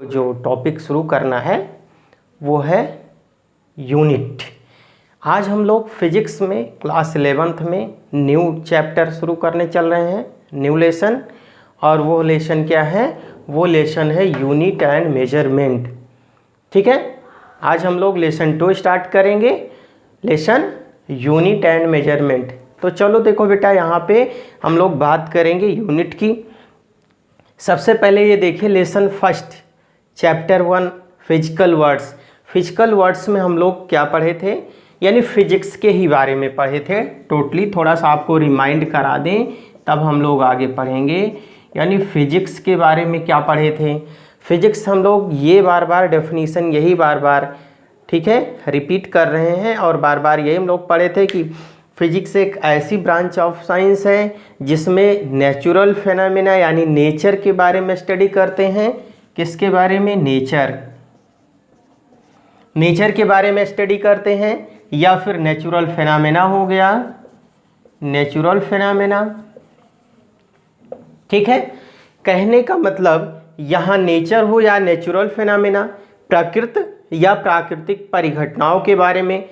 जो टॉपिक शुरू करना है वो है यूनिट। आज हम लोग फिजिक्स में क्लास 11th में न्यू चैप्टर शुरू करने चल रहे हैं, न्यू लेसन। और वो लेसन क्या है? वो लेसन है यूनिट एंड मेजरमेंट। ठीक है, आज हम लोग लेसन 2 स्टार्ट करेंगे, लेसन यूनिट एंड मेजरमेंट। तो चलो देखो बेटा, यहाँ पे हम लोग बात करेंगे यूनिट की। सबसे पहले ये देखिए lesson first chapter 1 physical words. Physical words में हम लोग क्या पढ़े थे, यानी फिजिक्स के ही बारे में पढ़े थे टोटली। थोड़ा सा आपको रिमाइंड करा दें तब हम लोग आगे पढ़ेंगे। यानी फिजिक्स के बारे में क्या पढ़े थे, फिजिक्स हम लोग ये बार बार डेफिनीशन यही बार बार ठीक है रिपीट कर रहे हैं। और बार बार यही हम लोग पढ़े थे कि फिजिक्स एक ऐसी ब्रांच ऑफ साइंस है जिसमें नेचुरल फेनोमेना यानी नेचर के बारे में स्टडी करते हैं। किसके बारे में? नेचर के बारे में स्टडी करते हैं। या फिर नेचुरल फेनोमेना हो गया, नेचुरल फेनोमेना। ठीक है, कहने का मतलब यहाँ नेचर हो या नेचुरल फेनोमेना, प्रकृति या प्राकृतिक परिघटनाओं के बारे में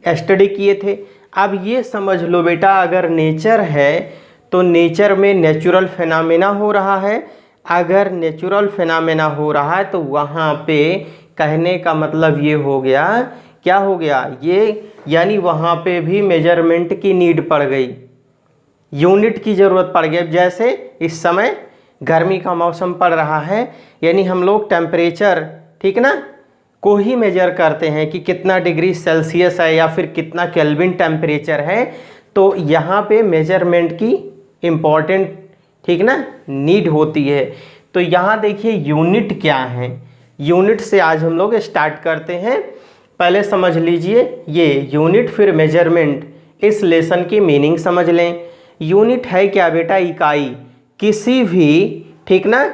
स्टडी किए थे। अब ये समझ लो बेटा, अगर नेचर है तो नेचर में नेचुरल फेनोमेना हो रहा है। अगर नेचुरल फेनोमेना हो रहा है तो वहाँ पे कहने का मतलब ये हो गया, क्या हो गया ये, यानी वहाँ पे भी मेजरमेंट की नीड पड़ गई, यूनिट की ज़रूरत पड़ गई। जैसे इस समय गर्मी का मौसम पड़ रहा है, यानी हम लोग टेम्परेचर ठीक ना को ही मेजर करते हैं कि कितना डिग्री सेल्सियस है या फिर कितना केल्विन टेम्परेचर है। तो यहाँ पे मेजरमेंट की इम्पॉर्टेंट ठीक ना नीड होती है। तो यहाँ देखिए यूनिट क्या है, यूनिट से आज हम लोग स्टार्ट करते हैं। पहले समझ लीजिए ये यूनिट फिर मेजरमेंट, इस लेसन की मीनिंग समझ लें। यूनिट है क्या बेटा? इकाई। किसी भी ठीक ना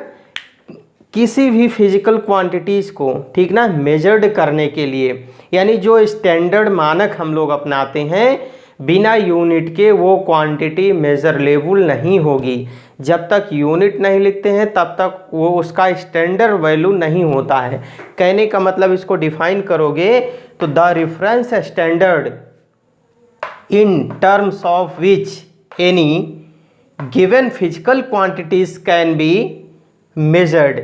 किसी भी फिजिकल क्वांटिटीज़ को ठीक ना मेजर्ड करने के लिए, यानी जो स्टैंडर्ड मानक हम लोग अपनाते हैं, बिना यूनिट के वो क्वांटिटी मेजरलेबल नहीं होगी। जब तक यूनिट नहीं लिखते हैं तब तक वो उसका स्टैंडर्ड वैल्यू नहीं होता है। कहने का मतलब इसको डिफाइन करोगे तो the reference standard in terms of which any given physical quantities can be measured.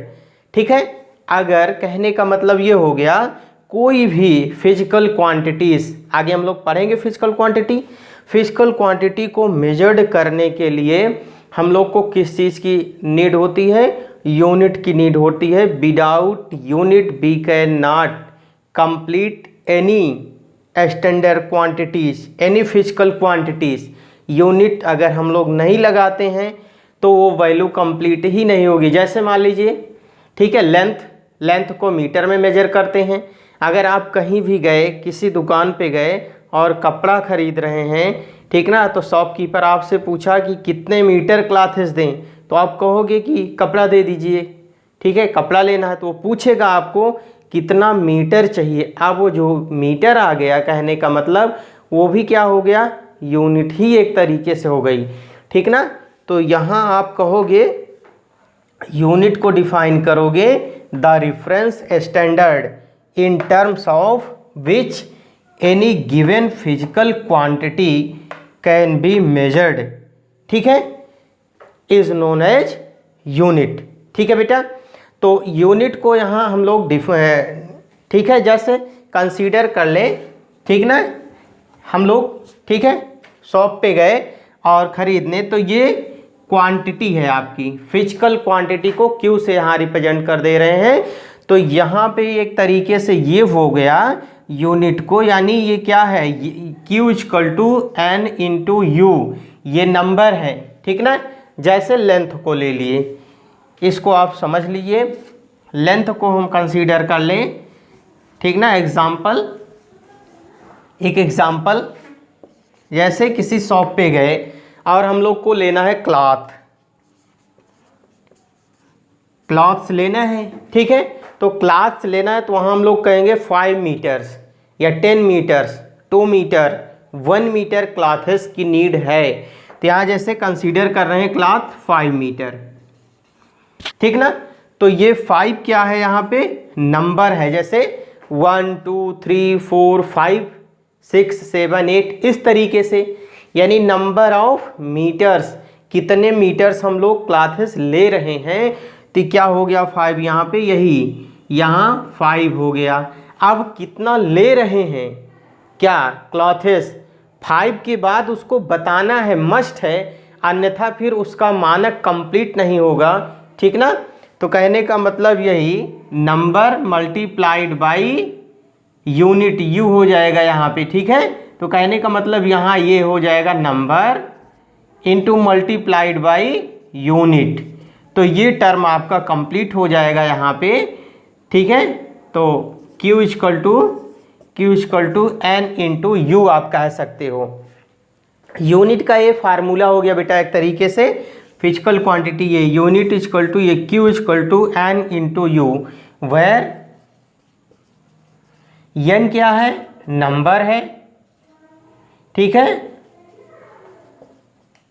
ठीक है, अगर कहने का मतलब ये हो गया कोई भी फिजिकल क्वांटिटीज़, आगे हम लोग पढ़ेंगे फिजिकल क्वांटिटी को मेजर्ड करने के लिए हम लोग को किस चीज़ की नीड होती है? यूनिट की नीड होती है। Without unit we can not complete any standard quantities, any physical quantities. Unit अगर हम लोग नहीं लगाते हैं तो वो वैल्यू कंप्लीट ही नहीं होगी। जैसे मान लीजिए ठीक है, लेंथ को मीटर में मेजर करते हैं। अगर आप कहीं भी गए, किसी दुकान पे गए और कपड़ा खरीद रहे हैं ठीक ना, तो शॉपकीपर आपसे पूछा कि कितने मीटर क्लॉथ्स दें, तो आप कहोगे कि कपड़ा दे दीजिए। ठीक है, कपड़ा लेना है तो वो पूछेगा आपको कितना मीटर चाहिए। अब वो जो मीटर आ गया, कहने का मतलब वो भी क्या हो गया? यूनिट ही एक तरीके से हो गई। ठीक ना, तो यहाँ आप कहोगे यूनिट को डिफाइन करोगे the reference standard in terms of which any given physical quantity can be measured, ठीक है, इज नोन एज यूनिट। ठीक है बेटा, तो यूनिट को यहाँ हम लोग ठीक है जैसे कंसीडर कर लें ठीक ना, हम लोग ठीक है शॉप पे गए और ख़रीदने, तो ये क्वांटिटी है आपकी, फिजिकल क्वांटिटी को क्यू से यहाँ रिप्रेजेंट कर दे रहे हैं। तो यहाँ पे एक तरीके से ये हो गया यूनिट को, यानी ये क्या है? Q equal to N into u, ये नंबर है ठीक ना। जैसे लेंथ को ले लिए, इसको आप समझ लीजिए, लेंथ को हम कंसीडर कर लें ठीक ना। एक एग्जाम्पल, जैसे किसी शॉप पे गए और हम लोग को लेना है क्लॉथ्स लेना है ठीक है। तो क्लॉथ्स लेना है तो वहाँ हम लोग कहेंगे 5 मीटर्स या 10 मीटर्स, 2 मीटर, 1 मीटर क्लॉथ्स की नीड है। तो यहाँ जैसे कंसीडर कर रहे हैं क्लॉथ 5 मीटर ठीक ना। तो ये 5 क्या है यहाँ पे नंबर है, जैसे 1 2 3 4 5 6 7 8 इस तरीके से, यानी नंबर ऑफ मीटर्स, कितने मीटर्स हम लोग क्लॉथेस ले रहे हैं। तो क्या हो गया 5 यहाँ पे, यही यहाँ 5 हो गया। अब कितना ले रहे हैं क्या क्लॉथेस, 5 के बाद उसको बताना है, मस्ट है, अन्यथा फिर उसका मानक कंप्लीट नहीं होगा, ठीक ना। तो कहने का मतलब यही, number multiplied by unit, you हो जाएगा यहाँ पे, ठीक है। तो कहने का मतलब यहाँ ये हो जाएगा number into multiplied by unit. तो ये टर्म आपका कंप्लीट हो जाएगा यहाँ पे, ठीक है। तो Q equal to N into u आप कह सकते हो। यूनिट का ये फार्मूला हो गया बेटा एक तरीके से, फिजिकल क्वांटिटी ये यूनिट इक्वल टू ये Q equal to N into u, where N क्या है, नंबर है, ठीक है,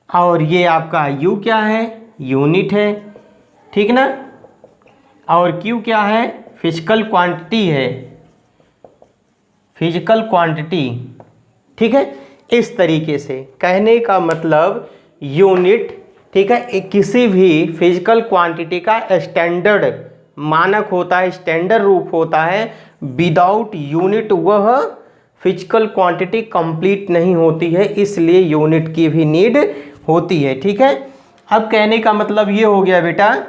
और ये आपका U क्या है, यूनिट है, ठीक ना, और Q क्या है, फिजिकल क्वांटिटी है, फिजिकल क्वांटिटी, ठीक है। इस तरीके से कहने का मतलब यूनिट, ठीक है, किसी भी फिजिकल क्वांटिटी का स्टैंडर्ड मानक होता है, स्टैंडर्ड रूप होता है। विदाउट यूनिट वह फिजिकल क्वांटिटी कंप्लीट नहीं होती है, इसलिए यूनिट की भी नीड होती है, ठीक है। अब कहने का मतलब ये हो गया बेटा,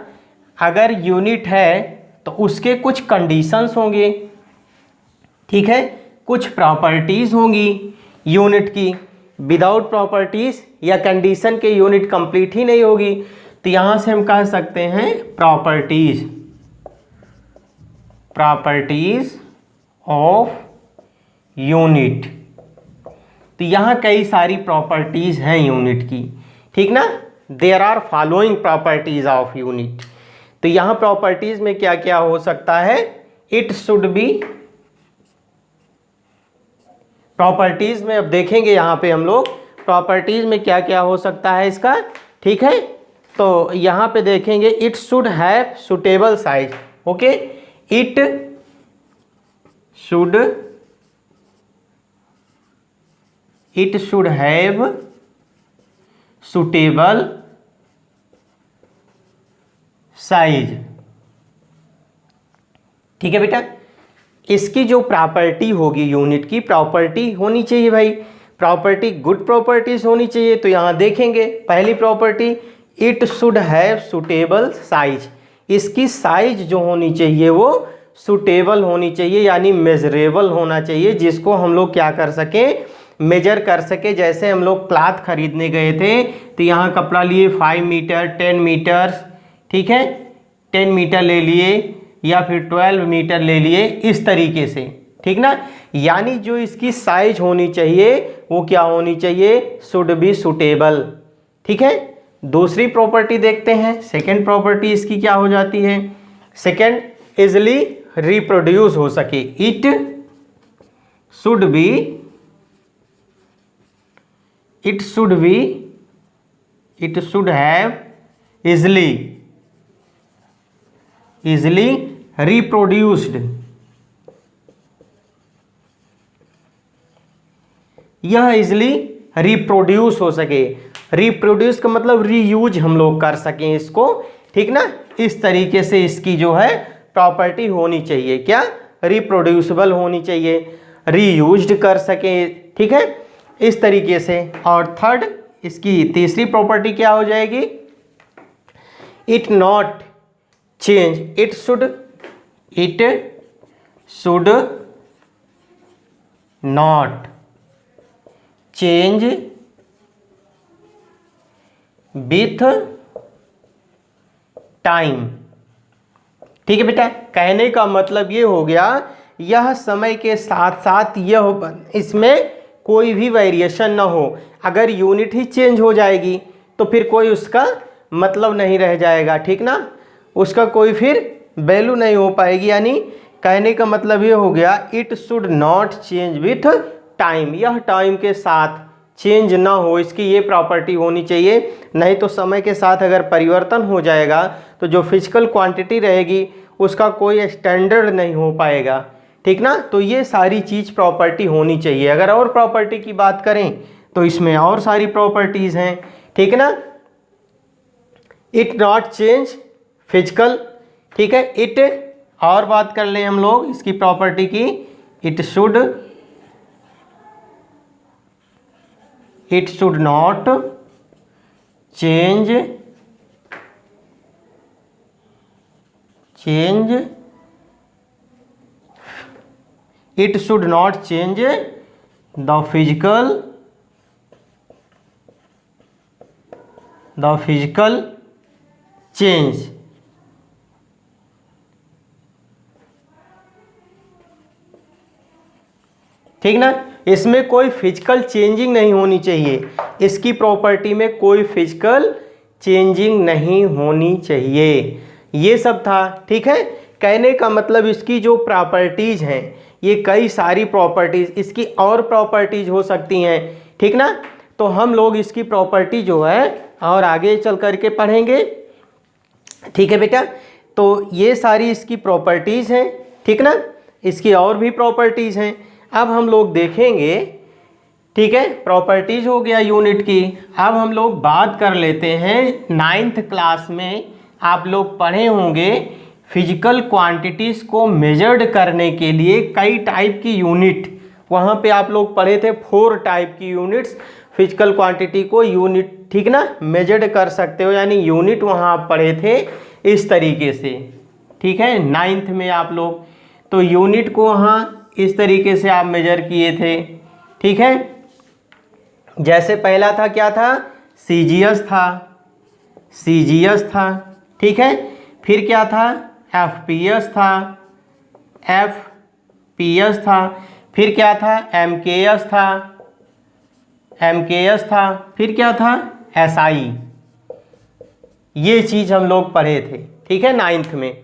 अगर यूनिट है तो उसके कुछ कंडीशंस होंगे, ठीक है, कुछ प्रॉपर्टीज़ होंगी यूनिट की। विदाउट प्रॉपर्टीज़ या कंडीशन के यूनिट कंप्लीट ही नहीं होगी। तो यहाँ से हम कह सकते हैं प्रॉपर्टीज़ ऑफ यूनिट। तो यहाँ कई सारी प्रॉपर्टीज़ हैं यूनिट की, ठीक ना। There are following properties of unit. तो यहाँ प्रॉपर्टीज़ में क्या क्या हो सकता है, इट शुड बी, प्रॉपर्टीज़ में अब देखेंगे यहाँ पे हम लोग प्रॉपर्टीज़ में क्या क्या हो सकता है इसका, ठीक है। तो यहाँ पे देखेंगे it should have suitable size, okay, it should have suitable size, ठीक है बेटा। इसकी जो प्रॉपर्टी होगी यूनिट की, प्रॉपर्टी होनी चाहिए भाई, प्रॉपर्टी गुड प्रॉपर्टीज होनी चाहिए। तो यहाँ देखेंगे पहली property, it should have suitable size. इसकी साइज जो होनी चाहिए वो सुटेबल होनी चाहिए, यानी मेजरेबल होना चाहिए, जिसको हम लोग क्या कर सकें, मेजर कर सके। जैसे हम लोग क्लॉथ खरीदने गए थे तो यहाँ कपड़ा लिए 5 मीटर 10 मीटर, ठीक है, 10 मीटर ले लिए या फिर 12 मीटर ले लिए, इस तरीके से, ठीक ना। यानी जो इसकी साइज होनी चाहिए वो क्या होनी चाहिए, शुड बी सुटेबल, ठीक है। दूसरी प्रॉपर्टी देखते हैं, सेकंड प्रॉपर्टी इसकी क्या हो जाती है, सेकंड, इजिली रिप्रोड्यूस हो सके। It should have easily reproduced, यह इजिली रिप्रोड्यूस हो सके। रिप्रोड्यूस का मतलब रीयूज हम लोग कर सकें इसको, ठीक ना। इस तरीके से इसकी जो है प्रॉपर्टी होनी चाहिए, क्या, रिप्रोड्यूसिबल होनी चाहिए, रीयूज्ड कर सके, ठीक है, इस तरीके से। और थर्ड, इसकी तीसरी प्रॉपर्टी क्या हो जाएगी, it not change, it should not change with time, ठीक है बेटा। कहने का मतलब ये हो गया, यह समय के साथ साथ यह इसमें कोई भी वेरिएशन ना हो। अगर यूनिट ही चेंज हो जाएगी तो फिर कोई उसका मतलब नहीं रह जाएगा, ठीक ना, उसका कोई फिर वैल्यू नहीं हो पाएगी। यानी कहने का मतलब ये हो गया, it should not change with time, यह टाइम के साथ चेंज ना हो, इसकी ये प्रॉपर्टी होनी चाहिए। नहीं तो समय के साथ अगर परिवर्तन हो जाएगा तो जो फिजिकल क्वांटिटी रहेगी उसका कोई स्टैंडर्ड नहीं हो पाएगा, ठीक ना। तो ये सारी चीज़ प्रॉपर्टी होनी चाहिए। अगर और प्रॉपर्टी की बात करें तो इसमें और सारी प्रॉपर्टीज़ हैं, ठीक है ना। इट नॉट चेंज फिजिकल, ठीक है। इट, और बात कर लें हम लोग इसकी प्रॉपर्टी की, it should not change it should not change the physical change, ठीक ना। इसमें कोई फिजिकल चेंजिंग नहीं होनी चाहिए, इसकी प्रॉपर्टी में कोई फिजिकल चेंजिंग नहीं होनी चाहिए। ये सब था, ठीक है। कहने का मतलब इसकी जो प्रॉपर्टीज हैं ये कई सारी प्रॉपर्टीज, इसकी और प्रॉपर्टीज हो सकती हैं, ठीक ना। तो हम लोग इसकी प्रॉपर्टी जो है और आगे चल करके पढ़ेंगे, ठीक है बेटा। तो ये सारी इसकी प्रॉपर्टीज हैं, ठीक ना। इसकी और भी प्रॉपर्टीज हैं, अब हम लोग देखेंगे, ठीक है। प्रॉपर्टीज हो गया यूनिट की। अब हम लोग बात कर लेते हैं 9th क्लास में आप लोग पढ़े होंगे फिजिकल क्वांटिटीज़ को मेजर्ड करने के लिए कई टाइप की यूनिट, वहाँ पे आप लोग पढ़े थे 4 टाइप की यूनिट्स फिजिकल क्वांटिटी को यूनिट, ठीक ना, मेजर्ड कर सकते हो, यानी यूनिट वहाँ आप पढ़े थे इस तरीके से, ठीक है। 9th में आप लोग तो यूनिट को वहाँ इस तरीके से आप मेजर किए थे, ठीक है। जैसे पहला था क्या था, सीजीएस था, ठीक है। फिर क्या था, एफपीएस था, फिर क्या था, एमकेएस था, फिर क्या था, एसआई। ये चीज़ हम लोग पढ़े थे, ठीक है, 9th में।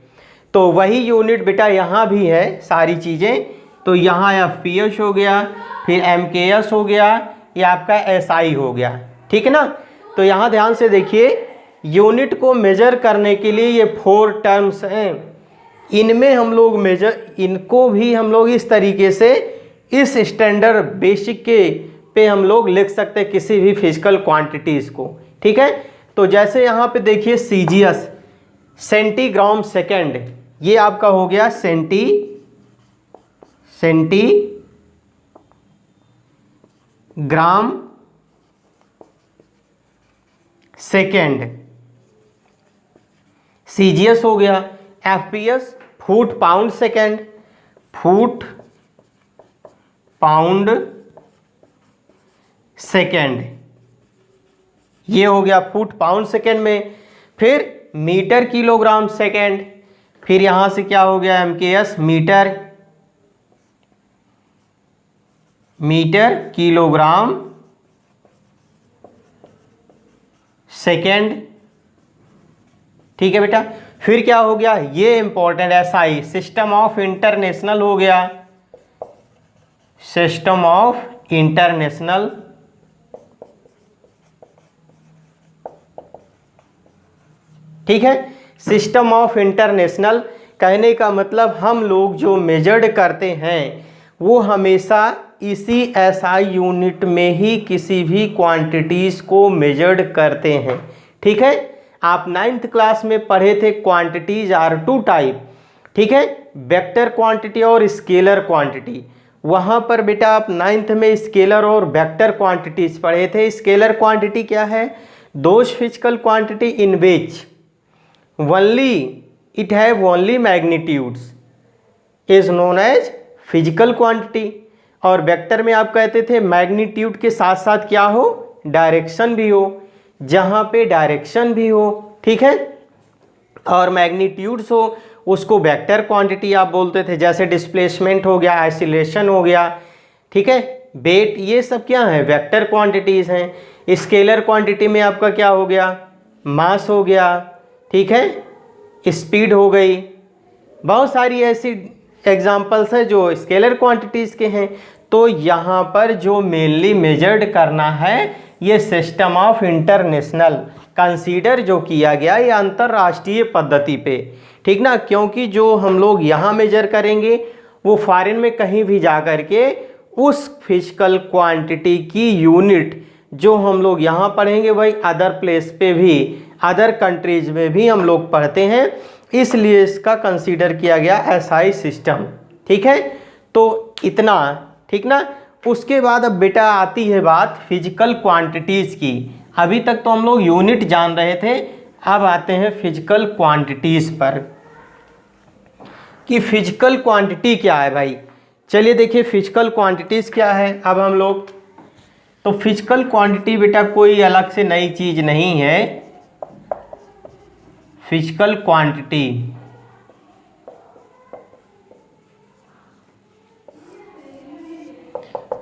तो वही यूनिट बेटा यहाँ भी है सारी चीज़ें। तो यहाँ एफपीएस हो गया, फिर एमकेएस हो गया, ये आपका एसआई हो गया, ठीक है ना। तो यहाँ ध्यान से देखिए, यूनिट को मेजर करने के लिए ये 4 टर्म्स हैं, इनमें हम लोग इनको भी हम लोग इस तरीके से इस स्टैंडर्ड बेसिक के पे हम लोग लिख सकते हैं किसी भी फिजिकल क्वांटिटीज़ को, ठीक है। तो जैसे यहाँ पे देखिए सीजीएस, सेंटीग्राम सेकेंड, ये आपका हो गया सेंटीग्राम सेकेंड, सीजीएस हो गया। एफपीएस फुट पाउंड सेकेंड, ये हो गया फुट पाउंड सेकेंड में। फिर मीटर किलोग्राम सेकेंड, फिर यहाँ से क्या हो गया, एमकेएस मीटर किलोग्राम सेकेंड, ठीक है बेटा। फिर क्या हो गया, ये important, SI system of international हो गया, सिस्टम ऑफ इंटरनेशनल, ठीक है। सिस्टम ऑफ इंटरनेशनल कहने का मतलब हम लोग जो मेजर्ड करते हैं वो हमेशा इसी एसआई यूनिट में ही किसी भी क्वांटिटीज़ को मेजर्ड करते हैं, ठीक है। आप 9th क्लास में पढ़े थे क्वांटिटीज आर 2 टाइप, ठीक है, वेक्टर क्वांटिटी और स्केलर क्वांटिटी। वहाँ पर बेटा आप 9th में स्केलर और वेक्टर क्वांटिटीज पढ़े थे। स्केलर क्वांटिटी क्या है, those physical quantity in which only it have only magnitudes is known as physical quantity. और वेक्टर में आप कहते थे मैग्नीट्यूड के साथ साथ क्या हो, डायरेक्शन भी हो, जहाँ पे डायरेक्शन भी हो, ठीक है, और मैग्नीट्यूड्स हो उसको वेक्टर क्वांटिटी आप बोलते थे। जैसे डिस्प्लेसमेंट हो गया, आइसोलेशन हो गया, ठीक है, वेट, ये सब क्या है, वेक्टर क्वांटिटीज़ हैं। स्केलर क्वांटिटी में आपका क्या हो गया, मास हो गया, ठीक है, स्पीड हो गई, बहुत सारी ऐसी एग्जांपल्स हैं जो स्केलर क्वांटिटीज़ के हैं। तो यहाँ पर जो मेनली मेजर्ड करना है ये सिस्टम ऑफ इंटरनेशनल कंसीडर जो किया गया ये अंतर्राष्ट्रीय पद्धति पे, ठीक ना, क्योंकि जो हम लोग यहाँ मेजर करेंगे वो फॉरेन में कहीं भी जा कर के उस फिजिकल क्वांटिटी की यूनिट जो हम लोग यहाँ पढ़ेंगे वही अदर प्लेस पे भी, अदर कंट्रीज में भी हम लोग पढ़ते हैं, इसलिए इसका कंसीडर किया गया एसआई सिस्टम। ठीक है, तो इतना, ठीक ना। उसके बाद अब बेटा आती है बात फिजिकल क्वांटिटीज़ की। अभी तक तो हम लोग यूनिट जान रहे थे, अब आते हैं फिजिकल क्वांटिटीज़ पर कि फिजिकल क्वांटिटी क्या है भाई। चलिए देखिए फिजिकल क्वांटिटीज़ क्या है। अब हम लोग तो फिजिकल क्वांटिटी बेटा कोई अलग से नई चीज़ नहीं है। फिजिकल क्वांटिटी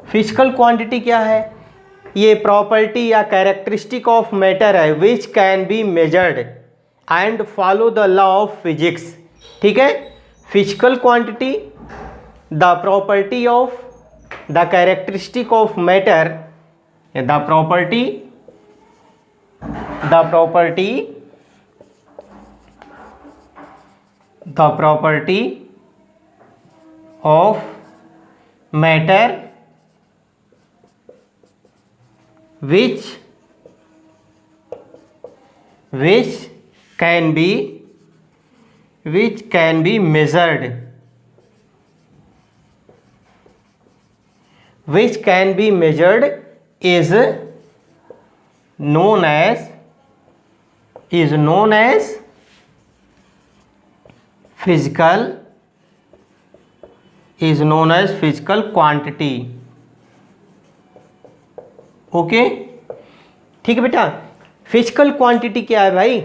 फिजिकल क्वांटिटी क्या है? ये प्रॉपर्टी या कैरेक्टरिस्टिक ऑफ मैटर है विच can be measured and follow the law of physics. ठीक है, physical quantity the property of the characteristic of matter, the property of matter which can be measured, is known as physical quantity। Okay, ठीक है बेटा। Physical quantity क्या है भाई?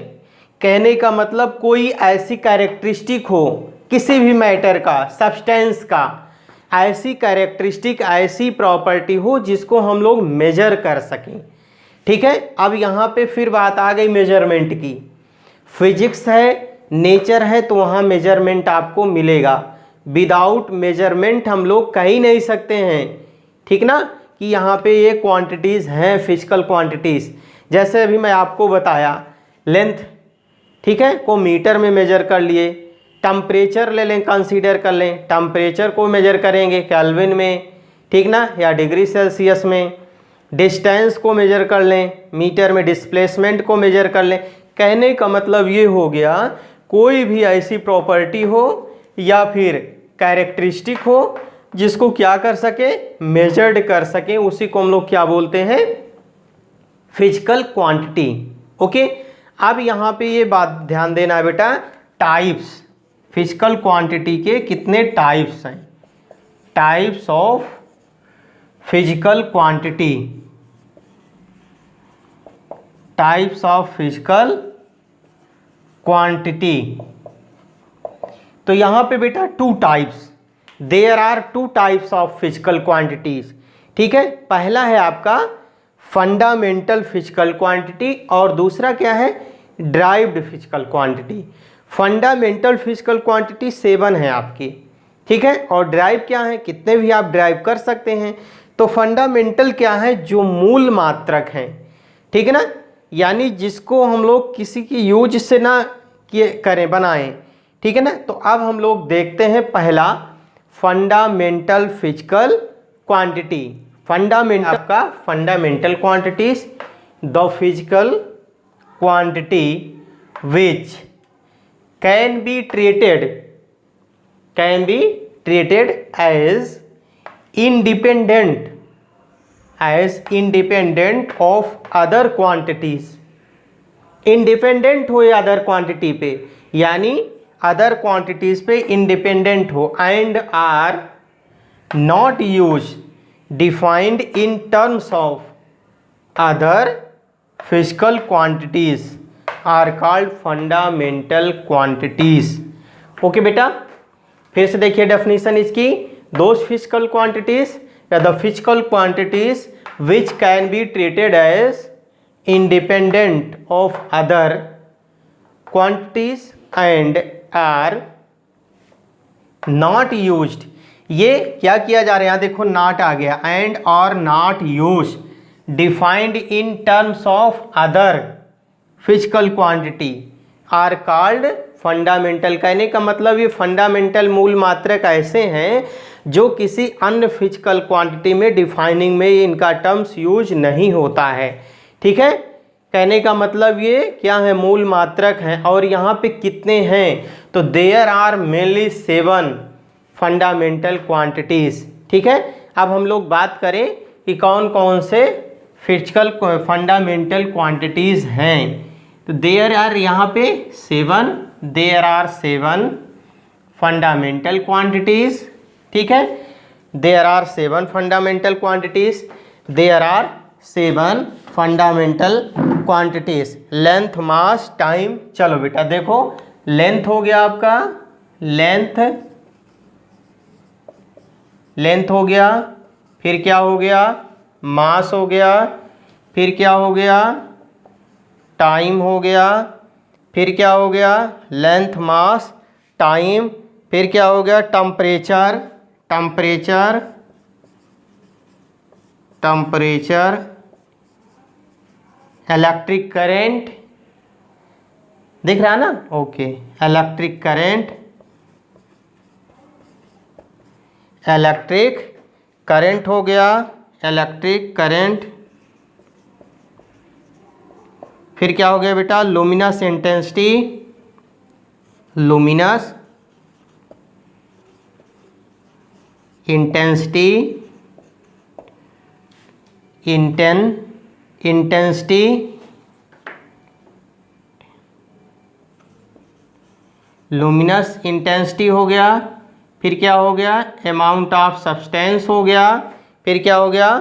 कहने का मतलब कोई ऐसी कैरेक्टरिस्टिक हो किसी भी मैटर का, सब्सटेंस का, ऐसी कैरेक्टरिस्टिक, ऐसी प्रॉपर्टी हो जिसको हम लोग मेजर कर सकें। ठीक है, अब यहाँ पे फिर बात आ गई मेजरमेंट की। फिजिक्स है, नेचर है, तो वहाँ मेजरमेंट आपको मिलेगा। विदाउट मेजरमेंट हम लोग कह ही नहीं सकते हैं, ठीक ना, कि यहाँ पे ये क्वांटिटीज़ हैं फिजिकल क्वांटिटीज़। जैसे अभी मैं आपको बताया लेंथ, ठीक है, को मीटर में मेजर कर लिए। टेम्परेचर ले लें, कंसीडर कर लें, टेम्परेचर को मेजर करेंगे केल्विन में, ठीक ना, या डिग्री सेल्सियस में। डिस्टेंस को मेजर कर लें मीटर में, डिस्प्लेसमेंट को मेजर कर लें। कहने का मतलब ये हो गया कोई भी ऐसी प्रॉपर्टी हो या फिर कैरेक्टरिस्टिक हो जिसको क्या कर सके, मेजर्ड कर सके, उसी को हम लोग क्या बोलते हैं, फिजिकल क्वांटिटी। ओके, अब यहाँ पे ये बात ध्यान देना है बेटा, टाइप्स, फिजिकल क्वांटिटी के कितने टाइप्स हैं। Types of physical quantity, types of physical quantity. तो यहाँ पे बेटा two types, there are two types of physical quantities. ठीक है, पहला है आपका फंडामेंटल फिजिकल क्वांटिटी और दूसरा क्या है, derived physical quantity. Fundamental physical quantity 7 है आपकी, ठीक है, और ड्राइव क्या है, कितने भी आप ड्राइव कर सकते हैं। तो फंडामेंटल क्या है, जो मूल मात्रक हैं, ठीक है ना, यानी जिसको हम लोग किसी की यूज से ना करें, बनाएं, ठीक है ना। तो अब हम लोग देखते हैं पहला फंडामेंटल फिजिकल क्वांटिटी। फंडामेंटल आपका fundamental quantities, the physical quantity which can be treated as independent of other quantities. Independent हो या अदर क्वांटिटी पे, यानी अदर क्वांटिटीज पे इंडिपेंडेंट हो, and are not use defined in terms of other physical quantities are called fundamental quantities. Okay बेटा, फिर से देखिए डेफिनेशन इसकी, दोज फिजिकल क्वांटिटीज या the physical quantities which can be treated as independent of other quantities and are not used. ये क्या किया जा रहा है, यहाँ देखो नॉट आ गया, and are not used defined in terms of other physical quantity are called fundamental. कहने का मतलब ये फंडामेंटल मूल मात्रक ऐसे हैं जो किसी अन्य फिजिकल क्वांटिटी में डिफाइनिंग में इनका टर्म्स यूज नहीं होता है। ठीक है, कहने का मतलब ये क्या है, मूल मात्रक हैं। और यहाँ पे कितने हैं, तो there are mainly 7 fundamental quantities. ठीक है, अब हम लोग बात करें कि कौन कौन से फिजिकल फंडामेंटल क्वांटिटीज़ हैं। तो देयर आर यहाँ पे 7, देयर आर 7 फंडामेंटल क्वांटिटीज़। ठीक है, there are 7 fundamental quantities, there are 7 fundamental quantities. Length, mass, time. चलो बेटा देखो, लेंथ हो गया आपका, लेंथ हो गया, फिर क्या हो गया, मास हो गया, फिर क्या हो गया, टाइम हो गया, फिर क्या हो गया, लेंथ, मास, टाइम, फिर क्या हो गया, टेम्परेचर, इलेक्ट्रिक करंट, दिख रहा है ना, ओके, इलेक्ट्रिक करंट हो गया, इलेक्ट्रिक करंट। फिर क्या हो गया बेटा, luminous intensity, intensity, luminous intensity हो गया। फिर क्या हो गया, अमाउंट ऑफ सब्सटेंस हो गया। फिर क्या हो गया,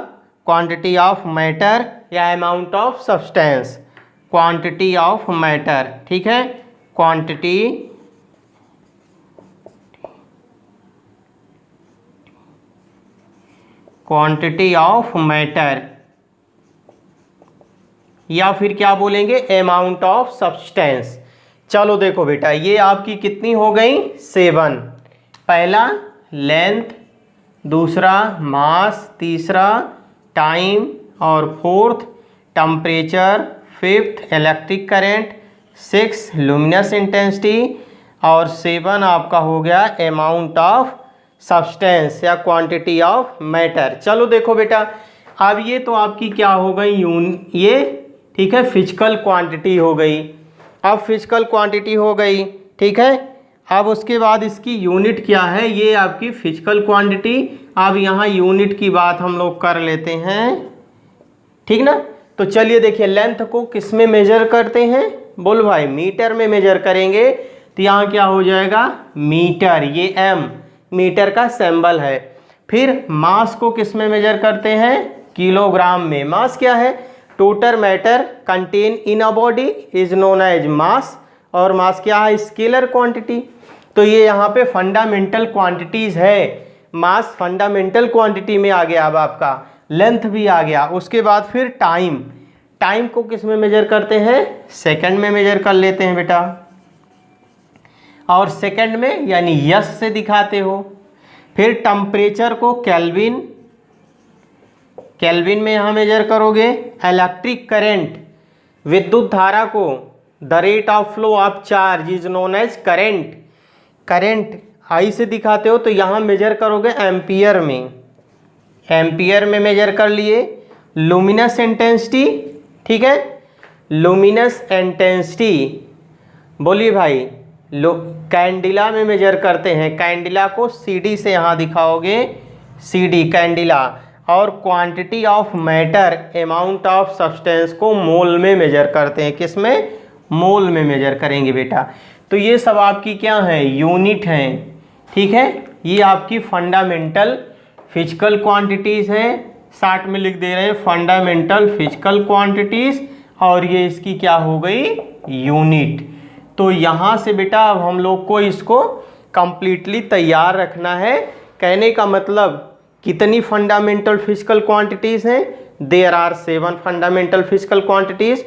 क्वांटिटी ऑफ मैटर या amount of substance, quantity of matter. ठीक है, क्वांटिटी ऑफ मैटर, या फिर क्या बोलेंगे, अमाउंट ऑफ सब्सटेंस। चलो देखो बेटा, ये आपकी कितनी हो गई, 7। पहला लेंथ, दूसरा मास, तीसरा टाइम, और fourth temperature, fifth electric current, 6 luminous intensity, और 7 आपका हो गया अमाउंट ऑफ सब्सटेंस या क्वांटिटी ऑफ मैटर। चलो देखो बेटा, अब ये तो आपकी क्या हो गई, ये ठीक है फिजिकल क्वांटिटी हो गई। अब फिजिकल क्वांटिटी हो गई, ठीक है। अब उसके बाद इसकी यूनिट क्या है, ये आपकी फिजिकल क्वांटिटी। अब यहाँ यूनिट की बात हम लोग कर लेते हैं, ठीक ना। तो चलिए देखिए, लेंथ को किस में मेजर करते हैं, बोल भाई मीटर में मेजर करेंगे। तो यहाँ क्या हो जाएगा, मीटर, ये एम मीटर का सिंबल है। फिर मास को किस में मेजर करते हैं, किलोग्राम में। मास क्या है, total matter content in a body is known as mass. और मास क्या है, स्केलर क्वांटिटी। तो ये यहाँ पे फंडामेंटल क्वांटिटीज है। मास फंडामेंटल क्वांटिटी में आ गया। अब आपका लेंथ भी आ गया। उसके बाद फिर टाइम, टाइम को किस में मेजर करते हैं, सेकंड में मेजर कर लेते हैं बेटा। और सेकंड में यानी यस से दिखाते हो। फिर टेम्परेचर को केल्विन, केल्विन में यहाँ मेजर करोगे। इलेक्ट्रिक करंट, विद्युत धारा को the rate of flow of charge is known as current, current I से दिखाते हो तो यहाँ मेजर करोगे एम्पियर में, एम्पियर में मेजर कर लिए। लुमिनस इंटेंसिटी, ठीक है, लुमिनस इंटेंसिटी बोलिए भाई, कैंडिला में मेजर करते हैं। कैंडिला को सीडी से यहाँ दिखाओगे, सीडी कैंडिला। और quantity of matter, amount of substance को मोल में मेजर करते हैं। किस में, मोल में मेजर करेंगे बेटा। तो ये सब आपकी क्या है, यूनिट हैं, ठीक है। ये आपकी फंडामेंटल फिजिकल क्वांटिटीज़ हैं। 60 में लिख दे रहे हैं फंडामेंटल फिजिकल क्वांटिटीज़, और ये इसकी क्या हो गई, यूनिट। तो यहाँ से बेटा अब हम लोग को इसको कंप्लीटली तैयार रखना है। कहने का मतलब कितनी फंडामेंटल फिजिकल क्वांटिटीज़ हैं, there are 7 fundamental physical quantities.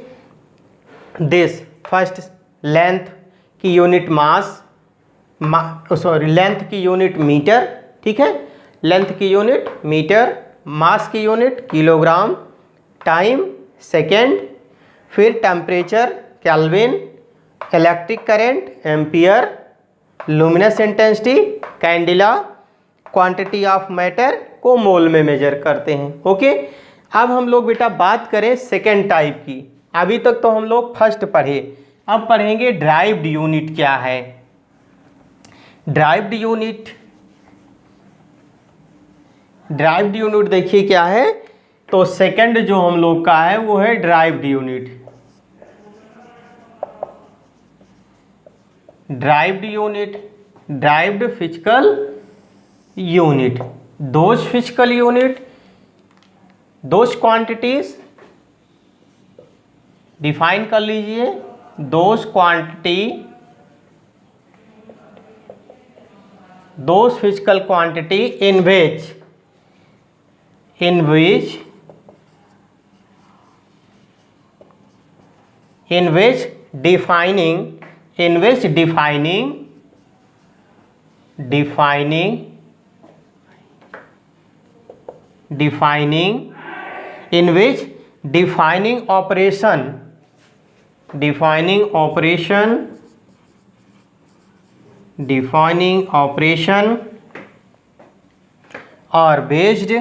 This first, length की यूनिट मास, सॉरी लेंथ की यूनिट मीटर, ठीक है, लेंथ की यूनिट मीटर, मास की यूनिट किलोग्राम, टाइम सेकेंड, फिर temperature kelvin, electric current ampere, luminous intensity candela, quantity of matter को mole में major करते हैं। ओके, अब हम लोग बेटा बात करें सेकेंड टाइप की। अभी तक तो हम लोग फर्स्ट पढ़े, अब पढ़ेंगे ड्राइव्ड यूनिट क्या है। ड्राइव्ड यूनिट देखिए क्या है, तो सेकंड जो हम लोग का है वो है derived unit. Derived physical unit, those physical unit, those quantities, define कर लीजिए, those quantity, those physical quantity in which defining operation are based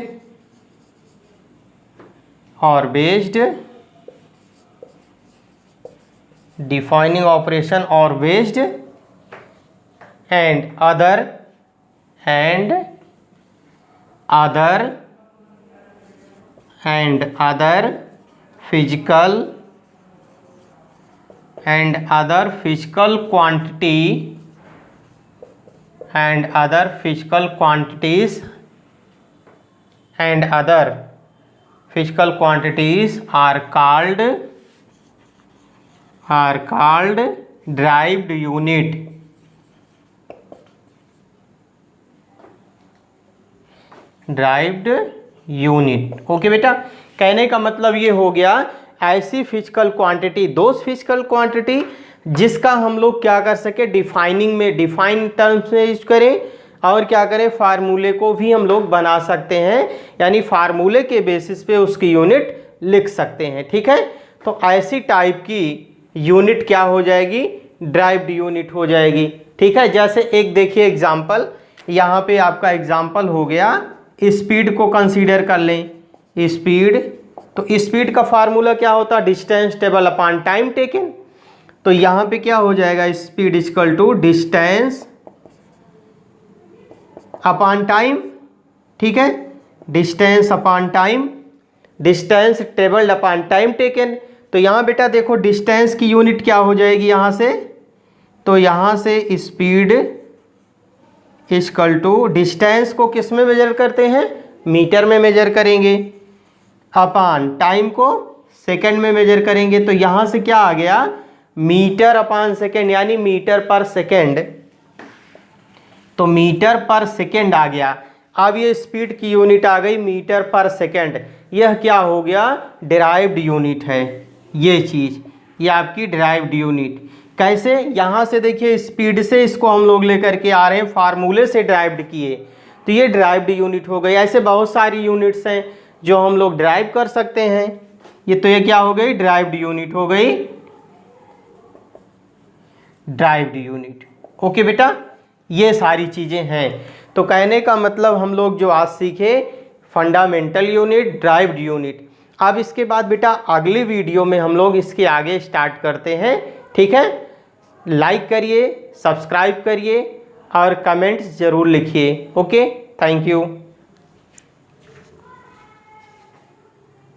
defining operation or based and other physical quantities are called derived unit। Okay बेटा, कहने का मतलब ये हो गया, ऐसी physical quantity, those physical quantity जिसका हम लोग क्या कर सके, डिफाइन टर्म्स में यूज करें, और क्या करें, फार्मूले को भी हम लोग बना सकते हैं, यानी फार्मूले के बेसिस पे उसकी यूनिट लिख सकते हैं। ठीक है, तो ऐसी टाइप की यूनिट क्या हो जाएगी, ड्राइव्ड यूनिट हो जाएगी। ठीक है, जैसे एक देखिए एग्जांपल, यहाँ पे आपका एग्जांपल हो गया, स्पीड को कंसीडर कर लें। स्पीड, तो स्पीड का फार्मूला क्या होता है, डिस्टेंस टेबल अपॉन टाइम टेकन। तो यहाँ पे क्या हो जाएगा, speed equal to distance upon time. ठीक है, डिस्टेंस अपॉन टाइम, डिस्टेंस टेबल अपॉन टाइम टेकन। तो यहाँ बेटा देखो डिस्टेंस की यूनिट क्या हो जाएगी यहाँ से, तो यहाँ से स्पीड इक्वल टू, डिस्टेंस को किस में मेजर करते हैं, मीटर में मेजर करेंगे, अपॉन टाइम को सेकंड में मेजर करेंगे। तो यहाँ से क्या आ गया, मीटर अपॉन सेकंड, यानी मीटर पर सेकंड। तो मीटर पर सेकंड आ गया। अब ये स्पीड की यूनिट आ गई मीटर पर सेकंड। यह क्या हो गया, डिराइव्ड यूनिट है। ये चीज़, ये आपकी डिराइव्ड यूनिट। कैसे, यहाँ से देखिए स्पीड से इसको हम लोग लेकर के आ रहे हैं, फार्मूले से डिराइव्ड किए, तो ये डिराइव्ड यूनिट हो गई। ऐसे बहुत सारी यूनिट्स हैं जो हम लोग डिराइव कर सकते हैं। ये क्या हो गई, डिराइव्ड यूनिट हो गई, डिराइव्ड यूनिट। ओके बेटा, ये सारी चीज़ें हैं। तो कहने का मतलब हम लोग जो आज सीखे, फंडामेंटल यूनिट, डिराइव्ड यूनिट। अब इसके बाद बेटा अगली वीडियो में हम लोग इसके आगे स्टार्ट करते हैं। ठीक है, लाइक करिए, सब्सक्राइब करिए और कमेंट्स ज़रूर लिखिए। Okay, thank you.